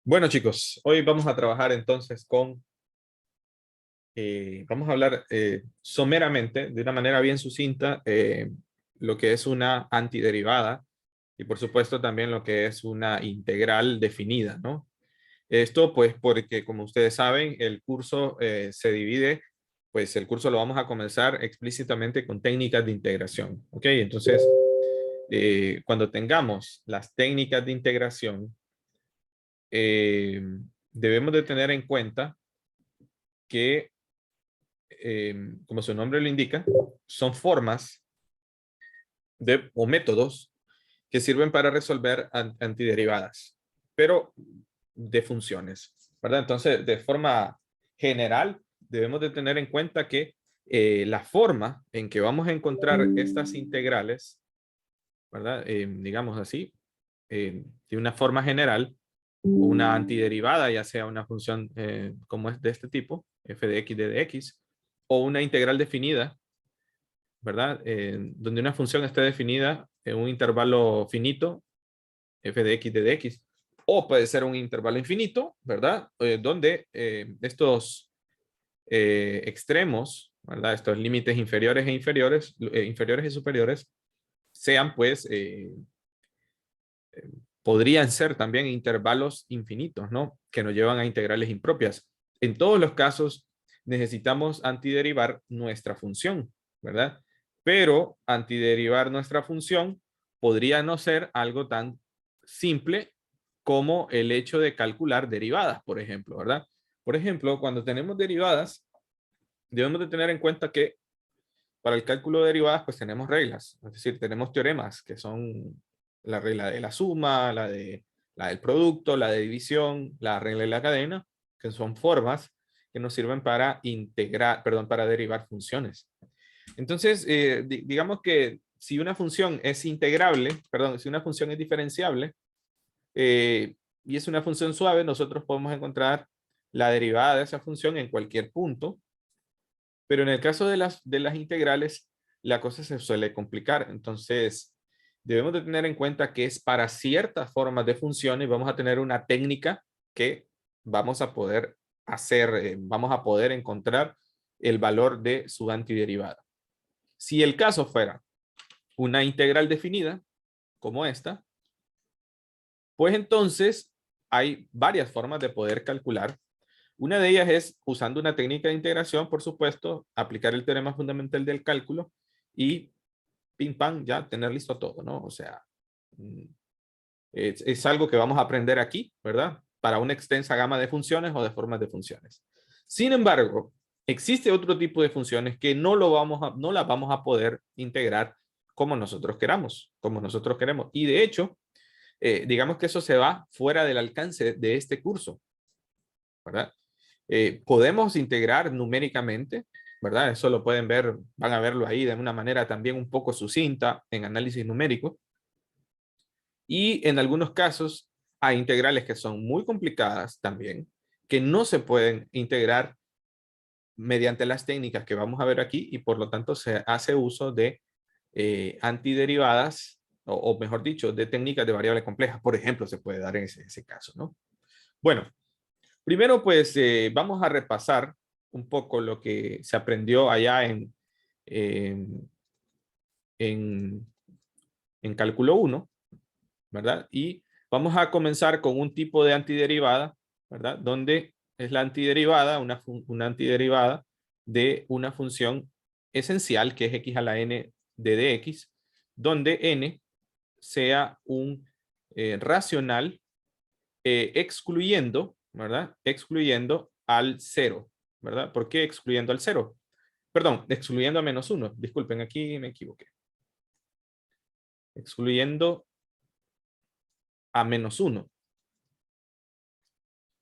Bueno, chicos, hoy vamos a trabajar entonces vamos a hablar someramente, de una manera bien sucinta, lo que es una antiderivada y por supuesto también lo que es una integral definida, ¿no? Esto pues porque como ustedes saben, el curso se divide, pues el curso lo vamos a comenzar explícitamente con técnicas de integración, ¿ok? Entonces, cuando tengamos las técnicas de integración, eh, debemos de tener en cuenta que, como su nombre lo indica, son formas o métodos que sirven para resolver antiderivadas, pero de funciones, ¿verdad? Entonces, de forma general, debemos de tener en cuenta que la forma en que vamos a encontrar estas integrales, ¿verdad? Digamos así, de una forma general, una antiderivada, ya sea una función como es de este tipo, f de x de x, o una integral definida, ¿verdad? Donde una función esté definida en un intervalo finito, f de x de x, o puede ser un intervalo infinito, ¿verdad? Donde estos extremos, ¿verdad? Estos límites inferiores e inferiores y superiores, sean pues podrían ser también intervalos infinitos, ¿no? Que nos llevan a integrales impropias. En todos los casos necesitamos antiderivar nuestra función, ¿verdad? Pero antiderivar nuestra función podría no ser algo tan simple como el hecho de calcular derivadas, por ejemplo, ¿verdad? Por ejemplo, cuando tenemos derivadas, debemos de tener en cuenta que para el cálculo de derivadas, pues tenemos reglas, es decir, tenemos teoremas que son la regla de la suma, la del producto, la de división, la regla de la cadena, que son formas que nos sirven para integrar, perdón, para derivar funciones. Entonces, digamos que si una función es integrable, perdón, si una función es diferenciable y es una función suave, nosotros podemos encontrar la derivada de esa función en cualquier punto, pero en el caso de las integrales, la cosa se suele complicar. Entonces, debemos de tener en cuenta que es para ciertas formas de funciones vamos a tener una técnica que vamos a poder hacer, vamos a poder encontrar el valor de su antiderivada. Si el caso fuera una integral definida, como esta, pues entonces hay varias formas de poder calcular. Una de ellas es usando una técnica de integración, por supuesto, aplicar el teorema fundamental del cálculo y pim pam, ya tener listo todo, ¿no? O sea, mm, es algo que vamos a aprender aquí, ¿verdad? Para una extensa gama de funciones o de formas de funciones. Sin embargo, existe otro tipo de funciones que no las vamos a poder integrar como nosotros queramos, como nosotros queremos. Y de hecho, digamos que eso se va fuera del alcance de este curso, ¿verdad? Podemos integrar numéricamente, ¿verdad? Eso lo pueden ver, van a verlo ahí de una manera también un poco sucinta en análisis numérico. Y en algunos casos hay integrales que son muy complicadas también, que no se pueden integrar mediante las técnicas que vamos a ver aquí y por lo tanto se hace uso de antiderivadas o mejor dicho, de técnicas de variable compleja. Por ejemplo, se puede dar en ese caso, ¿no? Bueno, primero, pues vamos a repasar un poco lo que se aprendió allá en, en, en cálculo 1, ¿verdad? Y vamos a comenzar con un tipo de antiderivada, ¿verdad? Donde es la antiderivada, una antiderivada de una función esencial que es x a la n de dx, donde n sea un racional excluyendo, ¿verdad? Excluyendo al cero, ¿verdad? ¿Por qué excluyendo al cero? Perdón, excluyendo a menos uno. Disculpen, aquí me equivoqué. Excluyendo a menos uno.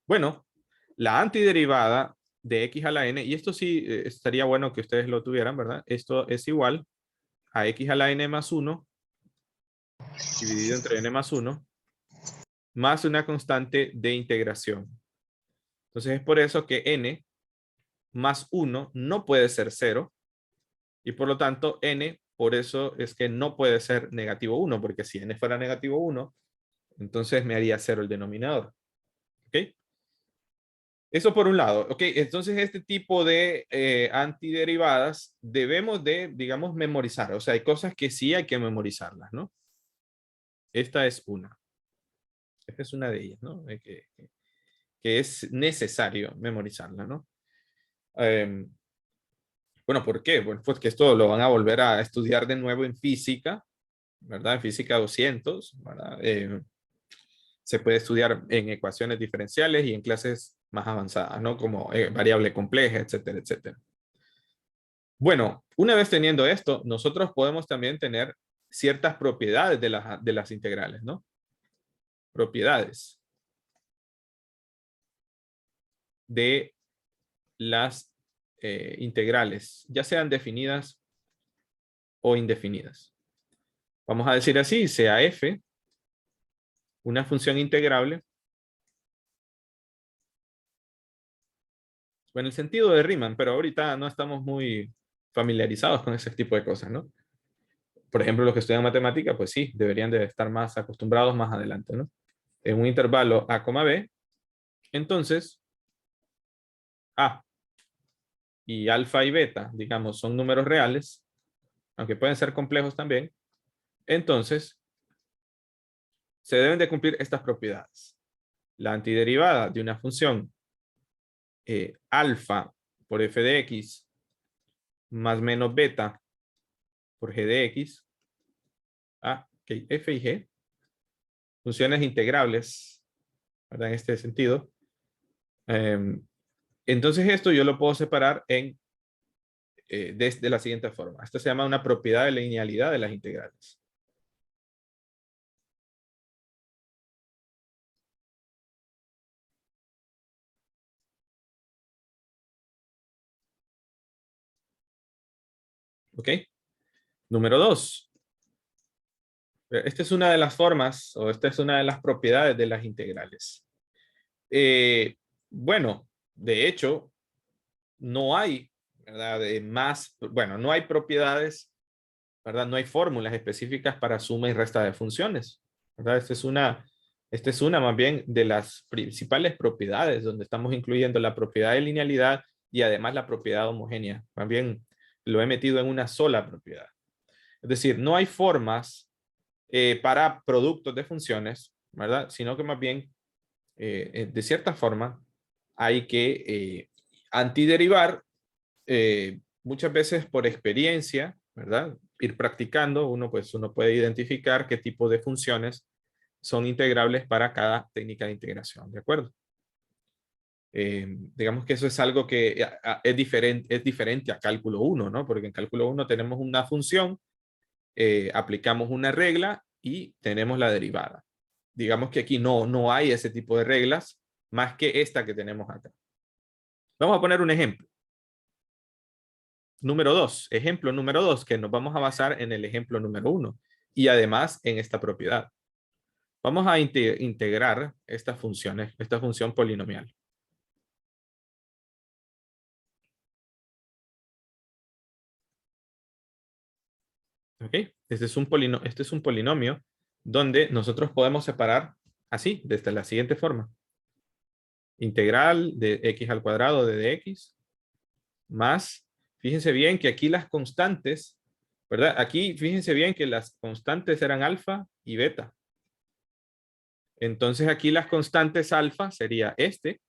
Bueno, la antiderivada de x a la n, y esto sí estaría bueno que ustedes lo tuvieran, ¿verdad? Esto es igual a x a la n más 1 dividido entre n más 1 más una constante de integración. Entonces es por eso que n más 1 no puede ser 0 y por lo tanto n, por eso es que no puede ser negativo 1, porque si n fuera negativo 1, entonces me haría 0 el denominador. ¿Ok? Eso por un lado. ¿Ok? Entonces, este tipo de antiderivadas debemos de, digamos, memorizar. O sea, hay cosas que sí hay que memorizarlas, ¿no? Esta es una. Esta es una de ellas, ¿no? Que es necesario memorizarla, ¿no? Bueno, ¿por qué? Bueno, pues que esto lo van a volver a estudiar de nuevo en física, ¿verdad? En física 200, ¿verdad? Se puede estudiar en ecuaciones diferenciales y en clases más avanzadas, ¿no? Como variable compleja, etcétera, etcétera. Bueno, una vez teniendo esto, nosotros podemos también tener ciertas propiedades de las integrales, ¿no? Propiedades de las integrales, ya sean definidas o indefinidas. Vamos a decir así, sea f una función integrable. En el sentido de Riemann, pero ahorita no estamos muy familiarizados con ese tipo de cosas, ¿no? Por ejemplo, los que estudian matemática, pues sí, deberían de estar más acostumbrados más adelante, ¿no? En un intervalo a, b, entonces a y alfa y beta, digamos, son números reales, aunque pueden ser complejos también, entonces se deben de cumplir estas propiedades. La antiderivada de una función alfa por f de x más menos beta por g de x, ok, f y g, funciones integrables, ¿verdad? En este sentido. Entonces esto yo lo puedo separar desde la siguiente forma. Esto se llama una propiedad de linealidad de las integrales. ¿Ok? Número 2. Esta es una de las formas, o esta es una de las propiedades de las integrales. Bueno, de hecho, no hay, ¿verdad? Bueno, no hay propiedades, ¿verdad? No hay fórmulas específicas para suma y resta de funciones, ¿verdad? Esta es una más bien de las principales propiedades, donde estamos incluyendo la propiedad de linealidad y además la propiedad homogénea. Más bien lo he metido en una sola propiedad. Es decir, no hay formas para productos de funciones, ¿verdad? Sino que más bien, de cierta forma, hay que antiderivar muchas veces por experiencia, ¿verdad? Ir practicando, uno puede identificar qué tipo de funciones son integrables para cada técnica de integración, ¿de acuerdo? Digamos que eso es algo que es diferente a cálculo 1, ¿no? Porque en cálculo 1 tenemos una función, aplicamos una regla y tenemos la derivada. Digamos que aquí no hay ese tipo de reglas más que esta que tenemos acá. Vamos a poner un ejemplo. Número 2, ejemplo número 2, que nos vamos a basar en el ejemplo número 1 y además en esta propiedad. Vamos a integrar estas funciones, esta función polinomial. ¿Ok? Este es un polinomio donde nosotros podemos separar así, desde la siguiente forma. Integral de x al cuadrado de dx más, fíjense bien que aquí las constantes, ¿verdad? Aquí fíjense bien que las constantes eran alfa y beta. Entonces aquí las constantes alfa sería este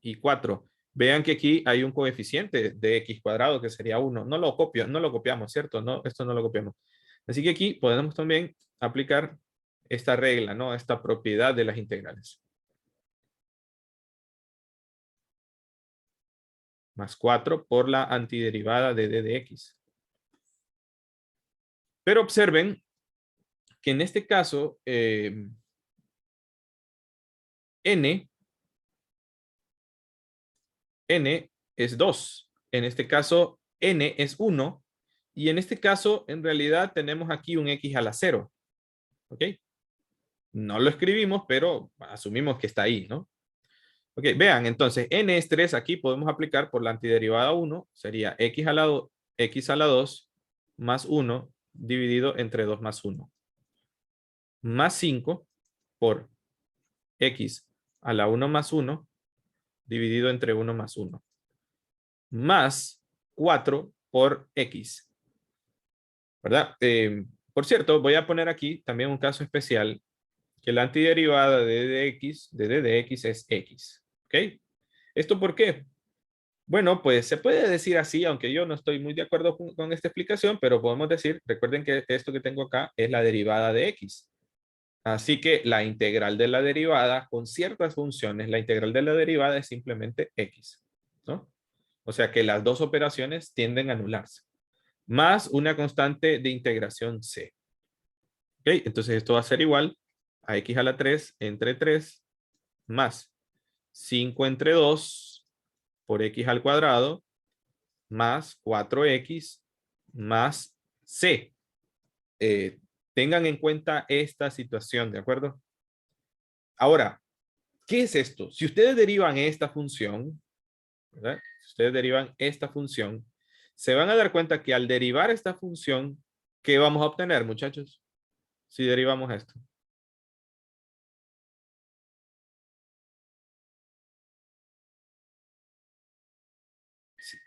y 4. Vean que aquí hay un coeficiente de x cuadrado que sería 1. No lo copiamos, ¿cierto? No, esto no lo copiamos. Así que aquí podemos también aplicar esta regla, ¿no? Esta propiedad de las integrales. Más 4 por la antiderivada de d de x. Pero observen que en este caso, n es 2. En este caso, n es 1. Y en este caso, en realidad, tenemos aquí un x a la 0. ¿Ok? No lo escribimos, pero asumimos que está ahí, ¿no? Ok, vean, entonces, n es 3. Aquí podemos aplicar por la antiderivada 1. Sería x a la 2 más 1 dividido entre 2 más 1. Más 5 por x a la 1 más 1 dividido entre 1 más 1 más 4 por x, ¿verdad? Por cierto, voy a poner aquí también un caso especial, que la antiderivada de d de x es x, ¿ok? ¿Esto por qué? Bueno, pues se puede decir así, aunque yo no estoy muy de acuerdo con esta explicación, pero podemos decir, recuerden que esto que tengo acá es la derivada de x. Así que la integral de la derivada con ciertas funciones, la integral de la derivada es simplemente x, ¿no? O sea que las dos operaciones tienden a anularse. Más una constante de integración c. ¿Ok? Entonces esto va a ser igual a x a la 3 entre 3 más 5 entre 2 por x al cuadrado más 4x más c. Tengan en cuenta esta situación, ¿de acuerdo? Ahora, ¿qué es esto? Si ustedes derivan esta función, ¿verdad? Si ustedes derivan esta función, se van a dar cuenta que al derivar esta función, ¿qué vamos a obtener, muchachos? Si derivamos esto.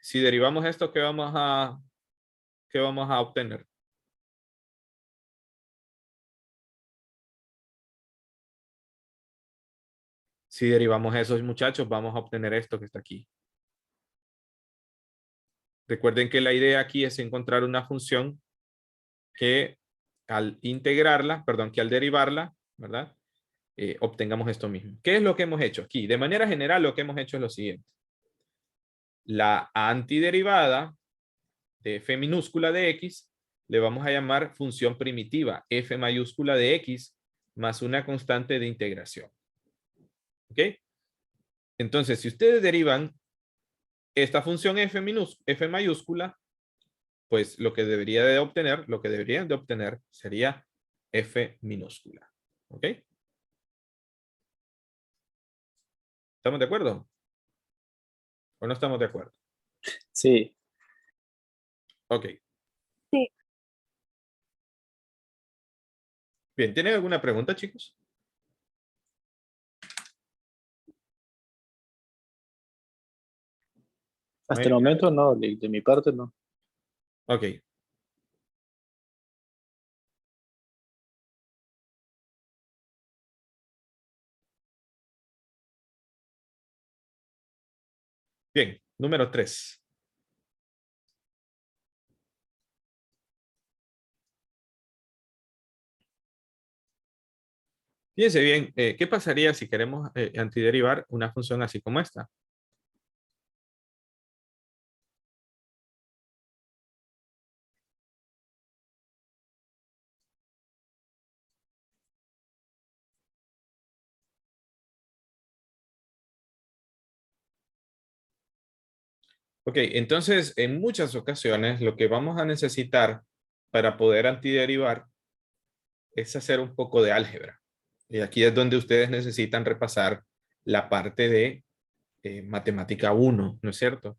Si derivamos esto, qué vamos a obtener? Si derivamos esos muchachos, vamos a obtener esto que está aquí. Recuerden que la idea aquí es encontrar una función que al integrarla, perdón, que al derivarla, ¿verdad? Obtengamos esto mismo. ¿Qué es lo que hemos hecho aquí? De manera general, lo que hemos hecho es lo siguiente. La antiderivada de f minúscula de x le vamos a llamar función primitiva, f mayúscula de x más una constante de integración. ¿Ok? Entonces, si ustedes derivan esta función f mayúscula, pues lo que deberían de obtener sería f minúscula. ¿Ok? ¿Estamos de acuerdo? ¿O no estamos de acuerdo? Sí. Ok. Sí. Bien, ¿tienen alguna pregunta, chicos? Hasta el momento no, de mi parte no. Ok. Bien, número 3. Fíjense bien, ¿qué pasaría si queremos antiderivar una función así como esta? Ok, entonces en muchas ocasiones lo que vamos a necesitar para poder antiderivar es hacer un poco de álgebra. Y aquí es donde ustedes necesitan repasar la parte de matemática 1, ¿no es cierto?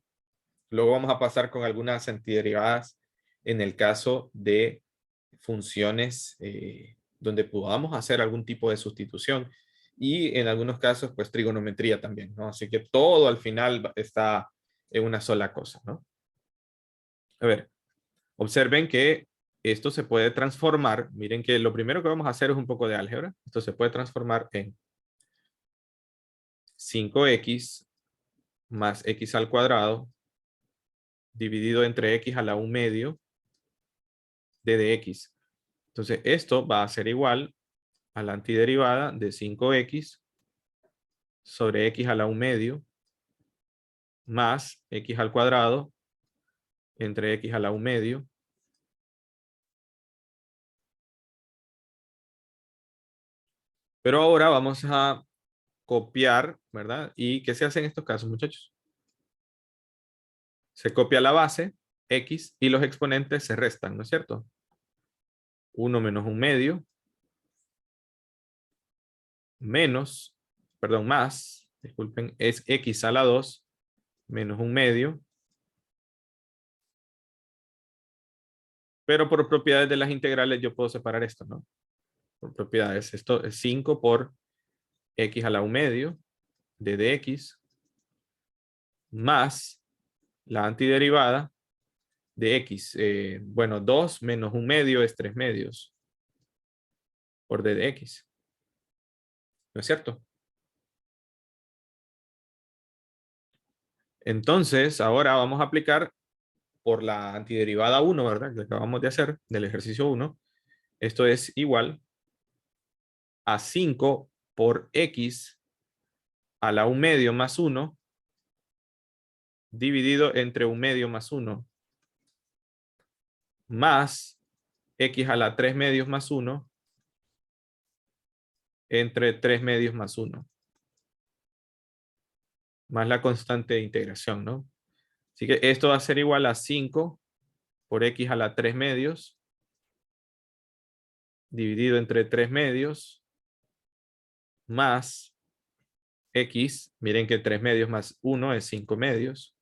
Luego vamos a pasar con algunas antiderivadas en el caso de funciones donde podamos hacer algún tipo de sustitución y en algunos casos pues trigonometría también, ¿no? Así que todo al final está en una sola cosa, ¿no? A ver, observen que esto se puede transformar. Miren que lo primero que vamos a hacer es un poco de álgebra. Esto se puede transformar en 5x más x al cuadrado dividido entre x a la 1 medio de dx. Entonces, esto va a ser igual a la antiderivada de 5x sobre x a la 1 medio más x al cuadrado entre x a la 1 medio. Pero ahora vamos a copiar, ¿verdad? ¿Y qué se hace en estos casos, muchachos? Se copia la base, x, y los exponentes se restan, ¿no es cierto? 1 menos 1 medio, menos, perdón, más, disculpen, es x a la 2 menos 1 medio. Pero por propiedades de las integrales yo puedo separar esto, ¿no? Por propiedades. Esto es 5 por x a la 1 medio d de x más la antiderivada de x. Bueno, 2 menos 1 medio es 3 medios por d de x. ¿No es cierto? Entonces, ahora vamos a aplicar por la antiderivada 1, ¿verdad? Que acabamos de hacer del ejercicio 1. Esto es igual a 5 por x a la 1 medio más 1 dividido entre 1 medio más 1 más x a la 3 medios más 1 entre 3 medios más 1 más la constante de integración, ¿no? Así que esto va a ser igual a 5 por x a la 3 medios dividido entre 3 medios más x, miren que 3 medios más 1 es 5 medios,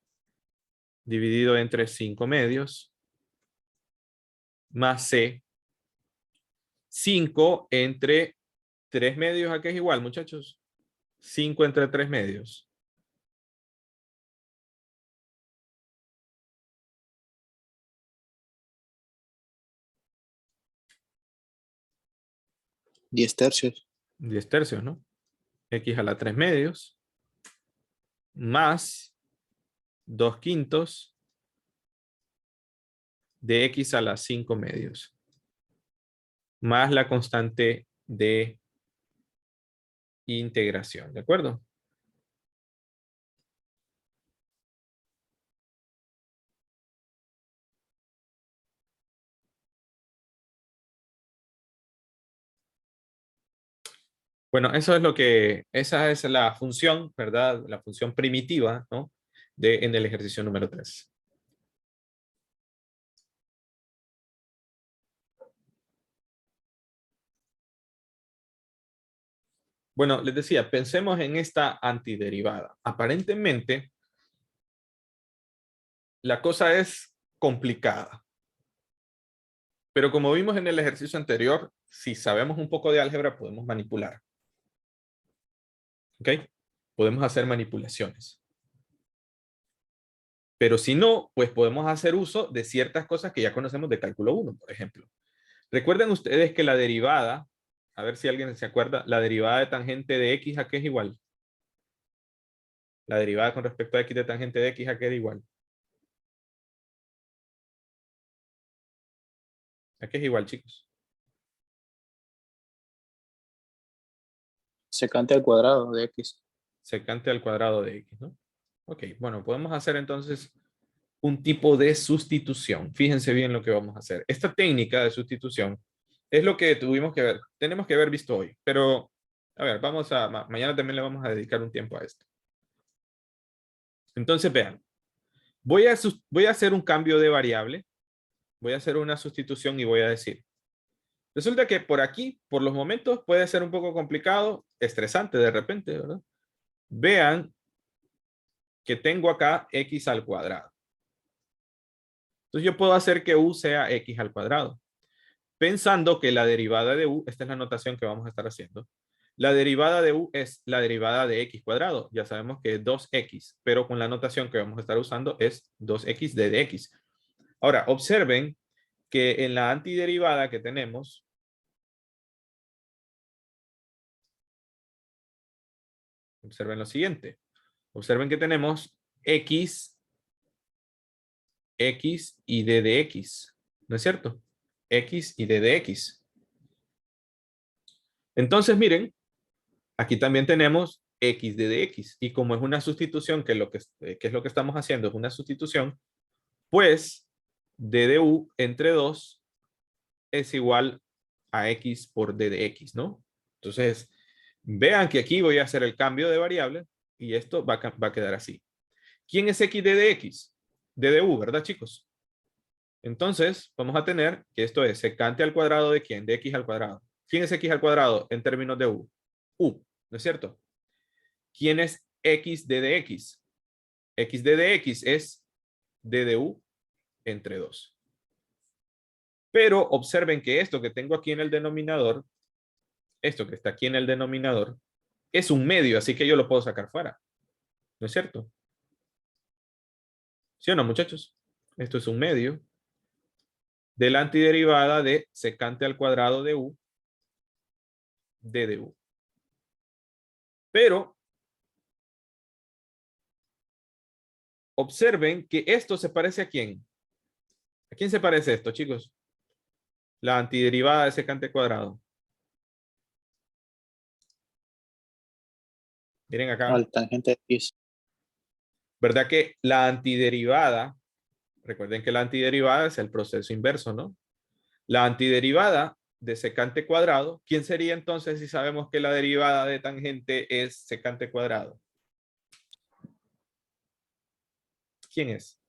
dividido entre 5 medios, más c. 5 entre 3 medios, ¿a qué es igual, muchachos? 5 entre 3 medios. Diez tercios. 10 tercios, ¿no? X a la 3 medios más 2 quintos de x a la 5 medios más la constante de integración, ¿de acuerdo? Bueno, eso es lo que, esa es la función, ¿verdad? La función primitiva, ¿no? En el ejercicio número 3. Bueno, les decía, pensemos en esta antiderivada. Aparentemente, la cosa es complicada. Pero como vimos en el ejercicio anterior, si sabemos un poco de álgebra, podemos manipular. ¿Ok? Podemos hacer manipulaciones. Pero si no, pues podemos hacer uso de ciertas cosas que ya conocemos de cálculo 1, por ejemplo. Recuerden ustedes que la derivada, a ver si alguien se acuerda, la derivada de tangente de x a qué es igual. La derivada con respecto a x de tangente de x a qué es igual. ¿A qué es igual, chicos? Secante al cuadrado de x. Secante al cuadrado de x, ¿no? Ok, bueno, podemos hacer entonces un tipo de sustitución. Fíjense bien lo que vamos a hacer. Esta técnica de sustitución es lo que tuvimos que ver, tenemos que haber visto hoy, pero a ver, mañana también le vamos a dedicar un tiempo a esto. Entonces vean, voy a hacer un cambio de variable, voy a hacer una sustitución y voy a decir, resulta que por aquí, por los momentos, puede ser un poco complicado, estresante de repente, ¿verdad? Vean que tengo acá x al cuadrado. Entonces yo puedo hacer que u sea x al cuadrado. Pensando que la derivada de u, esta es la notación que vamos a estar haciendo, la derivada de u es la derivada de x cuadrado. Ya sabemos que es 2x, pero con la notación que vamos a estar usando es 2x de x. Ahora, observen que en la antiderivada que tenemos, observen lo siguiente. Observen que tenemos x y d de x. ¿No es cierto? X y d de x. Entonces, miren, aquí también tenemos x de x. Y como es una sustitución, que es lo que estamos haciendo, es una sustitución, pues d de u entre 2 es igual a x por d de x, ¿no? Entonces, vean que aquí voy a hacer el cambio de variable y esto va a quedar así. ¿Quién es x de x? D de u, ¿verdad, chicos? Entonces, vamos a tener que esto es secante al cuadrado de ¿quién? De x al cuadrado. ¿Quién es x al cuadrado en términos de u? U, ¿no es cierto? ¿Quién es x de x? X de x es d de u entre 2. Pero observen que esto que tengo aquí en el denominador, esto que está aquí en el denominador, es un medio, así que yo lo puedo sacar fuera. ¿No es cierto? ¿Sí o no, muchachos? Esto es un medio de la antiderivada de secante al cuadrado de u de du. Pero observen que esto se parece ¿a quién? ¿A quién se parece esto, chicos? La antiderivada de secante cuadrado. Miren acá. Al tangente de X. ¿Verdad que la antiderivada, recuerden que la antiderivada es el proceso inverso, ¿no? La antiderivada de secante cuadrado, ¿quién sería entonces si sabemos que la derivada de tangente es secante cuadrado? ¿Quién es?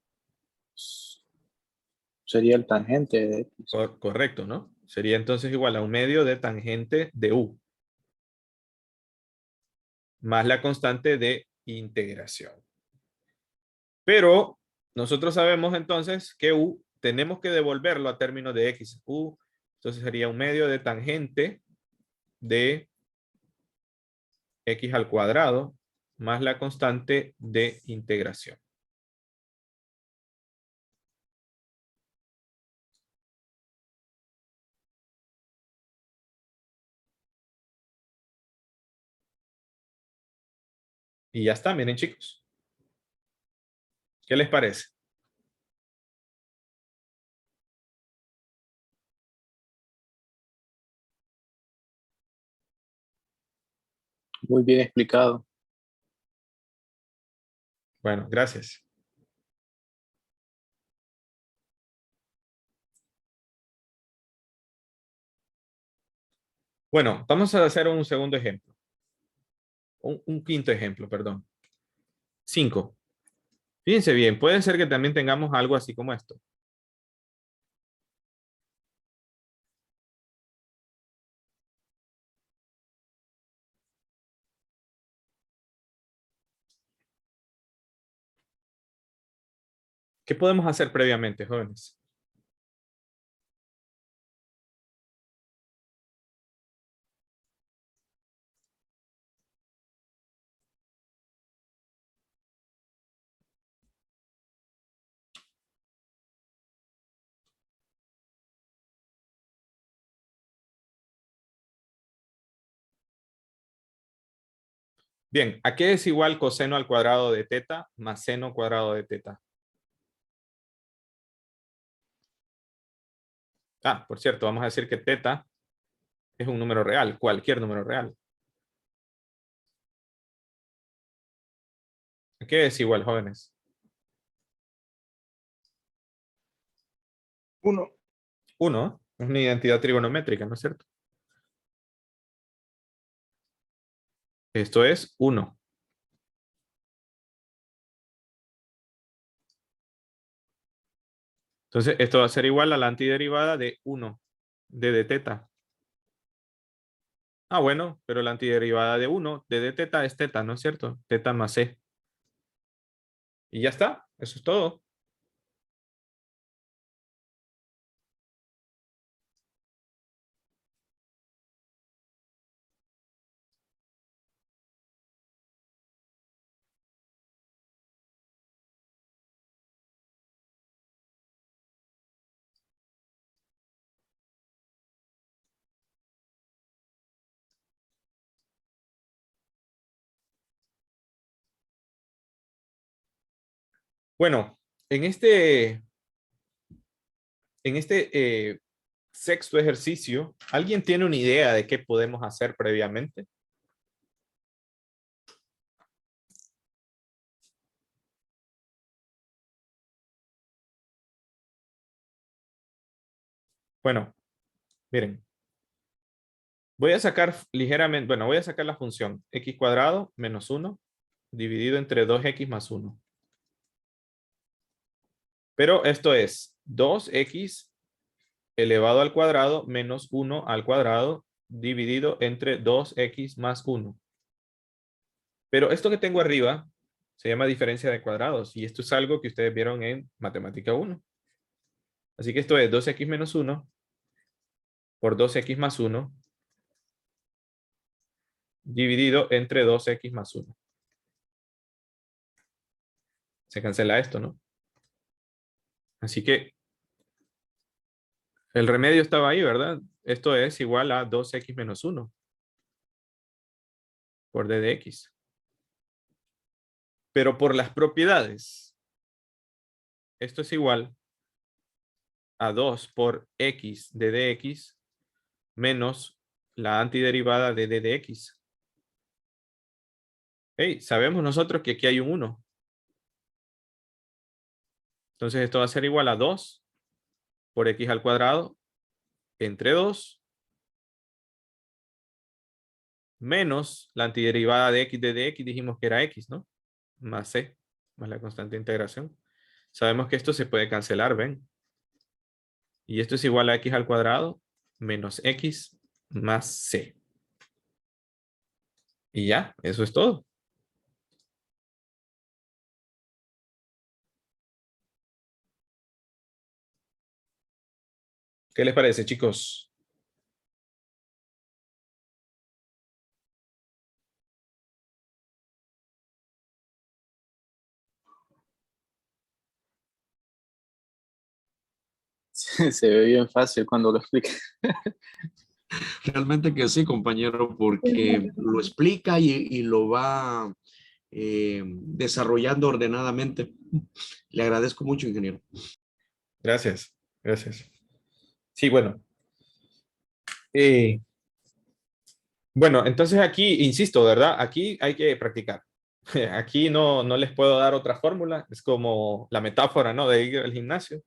Sería el tangente de X. Correcto, ¿no? Sería entonces igual a un medio de tangente de u más la constante de integración. Pero nosotros sabemos entonces que u tenemos que devolverlo a términos de x. U entonces sería un medio de tangente de x al cuadrado más la constante de integración. Y ya está, miren chicos. ¿Qué les parece? Muy bien explicado. Bueno, gracias. Bueno, vamos a hacer un segundo ejemplo. Un quinto ejemplo, perdón. 5. Fíjense bien, puede ser que también tengamos algo así como esto. ¿Qué podemos hacer previamente, jóvenes? Bien, ¿a qué es igual coseno al cuadrado de teta más seno cuadrado de teta? Ah, por cierto, vamos a decir que teta es un número real, cualquier número real. ¿A qué es igual, jóvenes? 1. 1, es una identidad trigonométrica, ¿no es cierto? Esto es 1. Entonces, esto va a ser igual a la antiderivada de 1 de teta. Ah, bueno, pero la antiderivada de 1 de teta es teta, ¿no es cierto? Teta más c. Y ya está, eso es todo. Bueno, en este sexto ejercicio, ¿alguien tiene una idea de qué podemos hacer previamente? Bueno, miren, voy a sacar ligeramente, bueno, voy a sacar la función x cuadrado menos 1 dividido entre 2x más 1. Pero esto es 2x elevado al cuadrado menos 1 al cuadrado dividido entre 2x más 1. Pero esto que tengo arriba se llama diferencia de cuadrados y esto es algo que ustedes vieron en matemática 1. Así que esto es 2x menos 1 por 2x más 1 dividido entre 2x más 1. Se cancela esto, ¿no? Así que el remedio estaba ahí, ¿verdad? Esto es igual a 2x menos 1 por d de x. Pero por las propiedades, esto es igual a 2 por x de dx menos la antiderivada de d de x. Hey, sabemos nosotros que aquí hay un 1. Entonces esto va a ser igual a 2 por x al cuadrado entre 2 menos la antiderivada de x de dx, dijimos que era x, ¿no? Más c, más la constante de integración. Sabemos que esto se puede cancelar, ¿ven? Y esto es igual a x al cuadrado menos x más c. Y ya, eso es todo. ¿Qué les parece, chicos? Se ve bien fácil cuando lo explica. Realmente que sí, compañero, porque lo explica y lo va desarrollando ordenadamente. Le agradezco mucho, ingeniero. Gracias, gracias. Sí, bueno. Bueno, entonces aquí, insisto, ¿verdad? Aquí hay que practicar. Aquí no les puedo dar otra fórmula. Es como la metáfora, ¿no? De ir al gimnasio,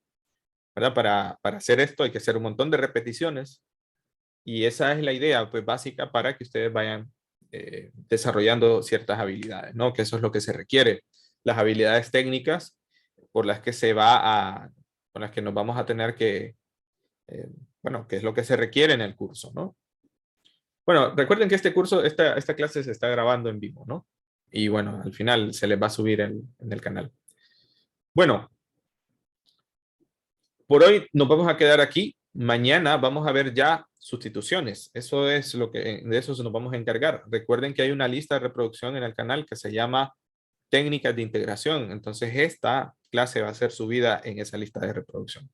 ¿verdad? Para hacer esto hay que hacer un montón de repeticiones. Y esa es la idea, pues, básica para que ustedes vayan desarrollando ciertas habilidades, ¿no? Que eso es lo que se requiere. Las habilidades técnicas por las que con las que nos vamos a tener que, bueno, que es lo que se requiere en el curso, ¿no? Bueno, recuerden que este curso, esta clase se está grabando en vivo, ¿no? Y bueno, al final se les va a subir en el canal. Bueno, por hoy nos vamos a quedar aquí. Mañana vamos a ver ya sustituciones. Eso es de eso nos vamos a encargar. Recuerden que hay una lista de reproducción en el canal que se llama técnicas de integración. Entonces esta clase va a ser subida en esa lista de reproducción.